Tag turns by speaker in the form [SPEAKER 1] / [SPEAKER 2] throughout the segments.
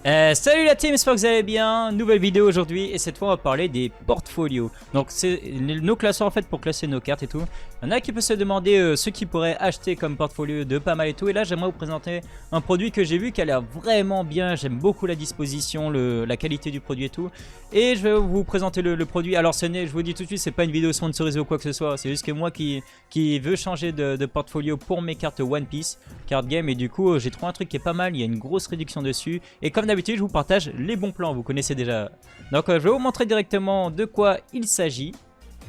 [SPEAKER 1] Salut la team, j'espère que vous allez bien. Nouvelle vidéo aujourd'hui et cette fois on va parler des portfolios. Donc c'est nos classeurs en fait pour classer nos cartes et tout. Il y en a qui peuvent se demander ce qu'ils pourraient acheter comme portfolio de pas mal et tout. Et là j'aimerais vous présenter un produit que j'ai vu qui a l'air vraiment bien. J'aime beaucoup la disposition, la qualité du produit et tout. Et je vais vous présenter le produit. Alors je vous dis tout de suite, c'est pas une vidéo sponsorisée ou quoi que ce soit. C'est juste que moi qui veux changer de portfolio pour mes cartes One Piece, card game. Et du coup j'ai trouvé un truc qui est pas mal. Il y a une grosse réduction dessus. Et comme d'habitude je vous partage les bons plans, vous connaissez déjà. Donc je vais vous montrer directement de quoi il s'agit.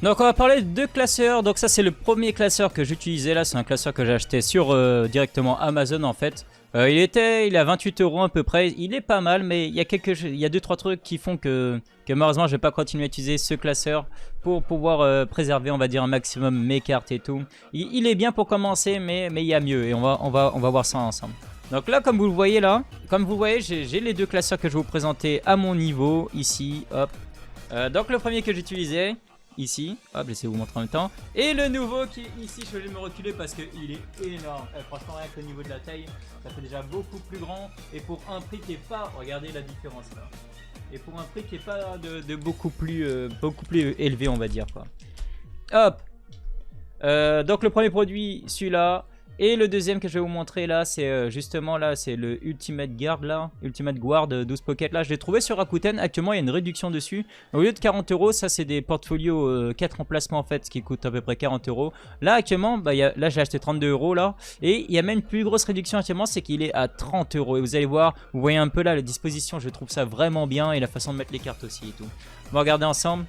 [SPEAKER 1] Donc on va parler de deux classeurs. Donc ça c'est le premier classeur que j'utilisais. Là c'est un classeur que j'ai acheté sur directement Amazon en fait. Il est à 28 € à peu près. Il est pas mal, mais il y a 2-3 trucs qui font que malheureusement je vais pas continuer à utiliser ce classeur pour pouvoir préserver, on va dire, un maximum mes cartes et tout. Il est bien pour commencer, mais il y a mieux et on va voir ça ensemble. Donc là, comme vous le voyez là, j'ai les deux classeurs que je vais vous présenter à mon niveau ici. Hop. Donc le premier que j'utilisais ici, hop, j'essaie de vous montrer en même temps. Et le nouveau qui est ici, je vais me reculer parce qu'il est énorme. Franchement, rien qu'au niveau de la taille, ça fait déjà beaucoup plus grand. Et pour un prix qui est pas, regardez la différence là. Et pour un prix qui est pas de beaucoup plus élevé, on va dire quoi. Hop. Donc le premier produit, celui-là. Et le deuxième que je vais vous montrer là, c'est justement là, c'est le Ultimate Guard là, Ultimate Guard 12 Pocket là. Je l'ai trouvé sur Rakuten. Actuellement, il y a une réduction dessus. Au lieu de 40 €, ça c'est des portfolios 4 emplacements en fait, ce qui coûte à peu près 40 €. Là actuellement, là j'ai acheté 32 € là. Et il y a même une plus grosse réduction actuellement, c'est qu'il est à 30 €. Et vous allez voir, vous voyez un peu là la disposition, je trouve ça vraiment bien. Et la façon de mettre les cartes aussi et tout. On va regarder ensemble.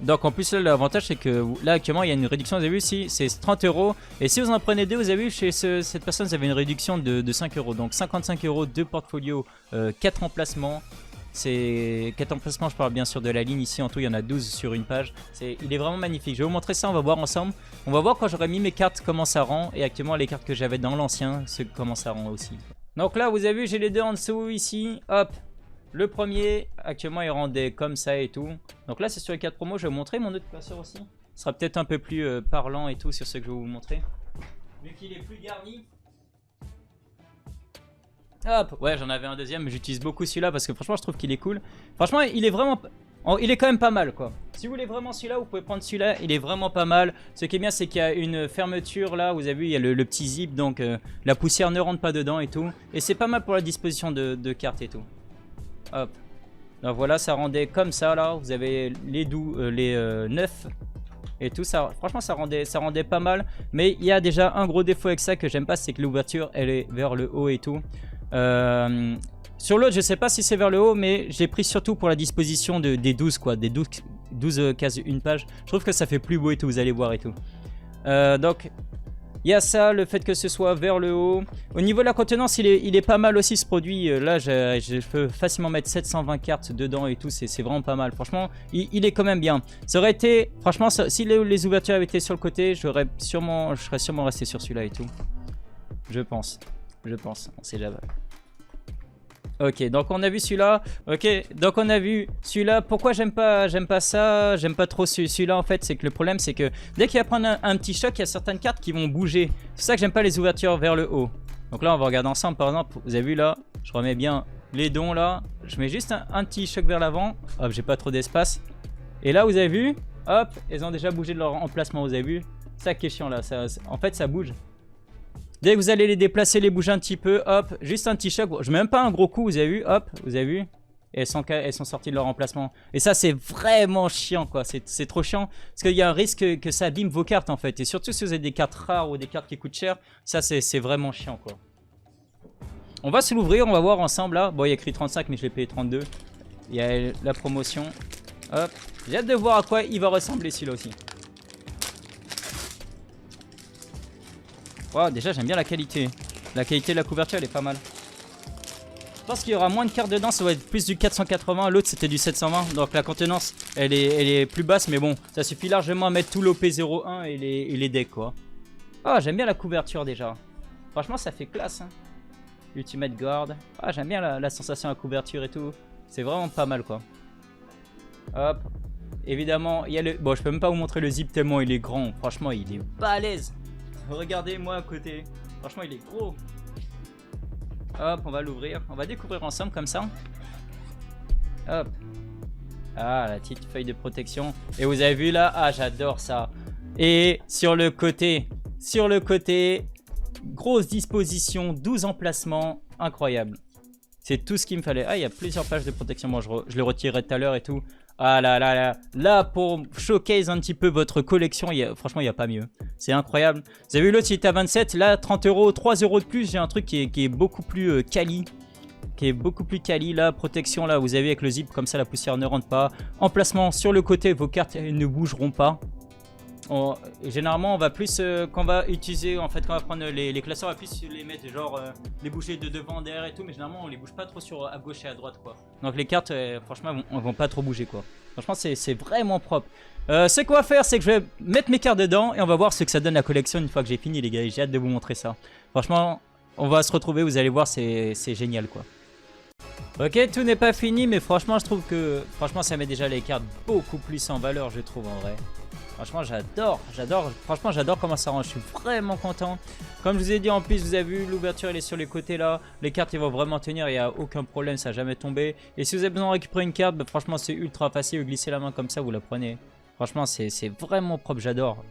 [SPEAKER 1] Donc en plus là l'avantage c'est que là actuellement il y a une réduction, vous avez vu ici c'est 30 € et si vous en prenez deux, vous avez vu chez cette personne vous avez une réduction de 5 €. Donc 55 € de portfolio, 4 emplacements. C'est 4 emplacements, je parle bien sûr de la ligne ici, en tout il y en a 12 sur une page. Il est vraiment magnifique, je vais vous montrer ça, on va voir ensemble. On va voir quand j'aurai mis mes cartes comment ça rend et actuellement les cartes que j'avais dans l'ancien, comment ça rend aussi. Donc là vous avez vu j'ai les deux en dessous ici, hop. Le premier, actuellement, il rendait comme ça et tout. Donc là, c'est sur les 4 promos. Je vais vous montrer mon autre classeur aussi. Ce sera peut-être un peu plus parlant et tout sur ce que je vais vous montrer. Vu qu'il est plus garni. Hop, ouais, j'en avais un deuxième, mais j'utilise beaucoup celui-là parce que franchement, je trouve qu'il est cool. Franchement, il est vraiment... Il est quand même pas mal, quoi. Si vous voulez vraiment celui-là, vous pouvez prendre celui-là. Il est vraiment pas mal. Ce qui est bien, c'est qu'il y a une fermeture là. Vous avez vu, il y a le petit zip. Donc, la poussière ne rentre pas dedans et tout. Et c'est pas mal pour la disposition de cartes et tout. Hop. Donc voilà, ça rendait comme ça là. Vous avez les 9 et tout ça. Franchement, ça rendait pas mal. Mais il y a déjà un gros défaut avec ça que j'aime pas, c'est que l'ouverture elle est vers le haut et tout. Sur l'autre, je sais pas si c'est vers le haut, mais j'ai pris surtout pour la disposition des 12 quoi, des 12 cases une page. Je trouve que ça fait plus beau et tout, vous allez voir et tout. Donc il y a ça, le fait que ce soit vers le haut. Au niveau de la contenance, il est pas mal aussi ce produit. Là, je peux facilement mettre 720 cartes dedans et tout. C'est vraiment pas mal. Franchement, il est quand même bien. Ça aurait été, franchement, si les ouvertures avaient été sur le côté, je serais sûrement resté sur celui-là et tout. Je pense. On sait jamais. Ok, donc on a vu celui-là. Ok, donc on a vu celui-là. Pourquoi j'aime pas ça? J'aime pas trop celui-là en fait. C'est que le problème, c'est que dès qu'il va prendre un petit choc, il y a certaines cartes qui vont bouger. C'est ça que j'aime pas les ouvertures vers le haut. Donc là, on va regarder ensemble. Par exemple, vous avez vu là, je remets bien les dons là. Je mets juste un petit choc vers l'avant. Hop, j'ai pas trop d'espace. Et là, vous avez vu, hop, elles ont déjà bougé de leur emplacement. Vous avez vu? Ça qui est chiant là. En fait, ça bouge. Dès que vous allez les déplacer, les bouger un petit peu, hop, juste un petit choc. Je mets même pas un gros coup, vous avez vu, hop, vous avez vu. Et elles sont sorties de leur emplacement. Et ça, c'est vraiment chiant, quoi. C'est trop chiant. Parce qu'il y a un risque que ça abîme vos cartes, en fait. Et surtout si vous avez des cartes rares ou des cartes qui coûtent cher, ça, c'est vraiment chiant, quoi. On va se l'ouvrir, on va voir ensemble, là. Bon, il y a écrit 35, mais je l'ai payé 32. Il y a la promotion. Hop. J'ai hâte de voir à quoi il va ressembler, celui-là aussi. Wow, déjà j'aime bien la qualité. La qualité de la couverture elle est pas mal. Je pense qu'il y aura moins de cartes dedans, ça va être plus du 480. L'autre c'était du 720. Donc la contenance elle est plus basse. Mais bon, ça suffit largement à mettre tout l'OP01 et les decks quoi. Oh, j'aime bien la couverture déjà. Franchement ça fait classe hein. Ultimate Guard. Ah, j'aime bien la sensation à la couverture et tout. C'est vraiment pas mal quoi. Hop. Évidemment, il y a le... Bon, je peux même pas vous montrer le zip tellement il est grand. Franchement, il est balèze. Regardez-moi à côté. Franchement, il est gros. Hop, on va l'ouvrir. On va découvrir ensemble comme ça. Hop. Ah, la petite feuille de protection. Et vous avez vu là? Ah, j'adore ça. Et sur le côté, grosse disposition, 12 emplacements, incroyable. C'est tout ce qu'il me fallait. Ah, il y a plusieurs pages de protection. Bon, je le retirerai tout à l'heure et tout. Ah là là là. Là, pour showcase un petit peu votre collection, franchement, il n'y a pas mieux. C'est incroyable. Vous avez vu l'autre, il était à 27. Là, 30 euros, 3 euros de plus. J'ai un truc qui est beaucoup plus quali. Là, protection, là, vous avez avec le zip, comme ça, la poussière ne rentre pas. Emplacement sur le côté, vos cartes ne bougeront pas. Généralement, on va plus, quand on va utiliser, en fait, quand on va prendre les classeurs, on va plus les mettre, genre, les bouger de devant, derrière et tout, mais généralement, on les bouge pas trop sur à gauche et à droite, quoi. Donc, les cartes, franchement, elles vont pas trop bouger, quoi. Franchement, c'est vraiment propre. Ce qu'on va faire, c'est que je vais mettre mes cartes dedans et on va voir ce que ça donne la collection une fois que j'ai fini, les gars. J'ai hâte de vous montrer ça. Franchement, on va se retrouver, vous allez voir, c'est génial, quoi. Ok, tout n'est pas fini, mais franchement, je trouve que ça met déjà les cartes beaucoup plus en valeur, je trouve, en vrai. Franchement, j'adore comment ça rend. Je suis vraiment content. Comme je vous ai dit, en plus, vous avez vu, l'ouverture, elle est sur les côtés là. Les cartes, ils vont vraiment tenir. Il n'y a aucun problème, ça n'a jamais tombé. Et si vous avez besoin de récupérer une carte, bah, franchement, c'est ultra facile. Vous glissez la main comme ça, vous la prenez. Franchement, c'est vraiment propre. J'adore.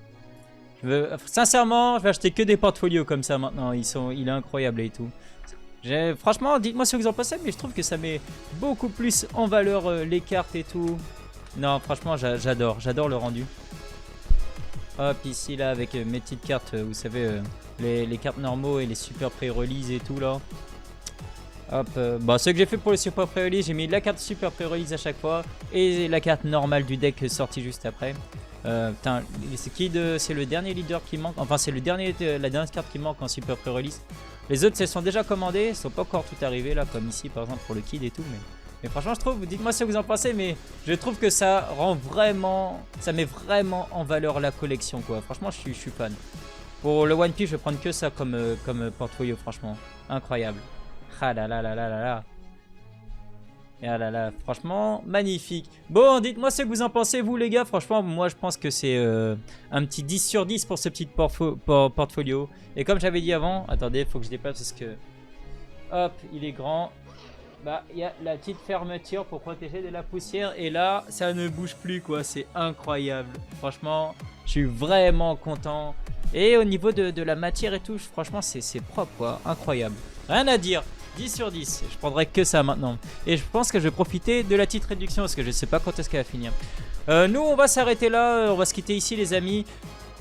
[SPEAKER 1] Sincèrement, je vais acheter que des portfolios comme ça maintenant. Il est incroyable et tout. Franchement, dites-moi ce que vous en pensez, mais je trouve que ça met beaucoup plus en valeur les cartes et tout. Non, franchement, j'adore le rendu. Hop, ici là avec mes petites cartes, vous savez, les cartes normaux et les super pré-release et tout là. Hop, bon, ce que j'ai fait pour le super pré-release, j'ai mis la carte super pré-release à chaque fois et la carte normale du deck sortie juste après. Putain, c'est le dernier leader qui manque, enfin c'est la dernière carte qui manque en super pré-release. Les autres, elles sont déjà commandées, elles sont pas encore toutes arrivées là, comme ici par exemple pour le Kid et tout, mais franchement, je trouve, dites-moi ce que vous en pensez, mais je trouve que ça met vraiment en valeur la collection, quoi. Franchement, je suis fan. Pour le One Piece, je vais prendre que ça comme portfolio, franchement. Incroyable. Ah là là là là là là. Ah là là, franchement, magnifique. Bon, dites-moi ce que vous en pensez, vous, les gars. Franchement, moi, je pense que c'est un petit 10 sur 10 pour ce petit portfolio. Et comme j'avais dit avant, attendez, il faut que je déplace parce que... Hop, il est grand. Bah, il y a la petite fermeture pour protéger de la poussière. Et là, ça ne bouge plus, quoi. C'est incroyable. Franchement, je suis vraiment content. Et au niveau de la matière et tout, franchement, c'est propre, quoi. Incroyable. Rien à dire. 10 sur 10. Je prendrai que ça maintenant. Et je pense que je vais profiter de la petite réduction parce que je ne sais pas quand est-ce qu'elle va finir. Nous, on va s'arrêter là. On va se quitter ici, les amis.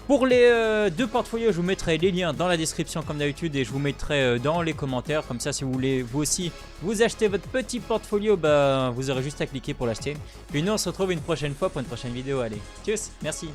[SPEAKER 1] Pour les deux portfolios, je vous mettrai les liens dans la description comme d'habitude et je vous mettrai dans les commentaires. Comme ça, si vous voulez vous aussi vous acheter votre petit portfolio, bah, vous aurez juste à cliquer pour l'acheter. Puis nous, on se retrouve une prochaine fois pour une prochaine vidéo. Allez, tchuss, merci.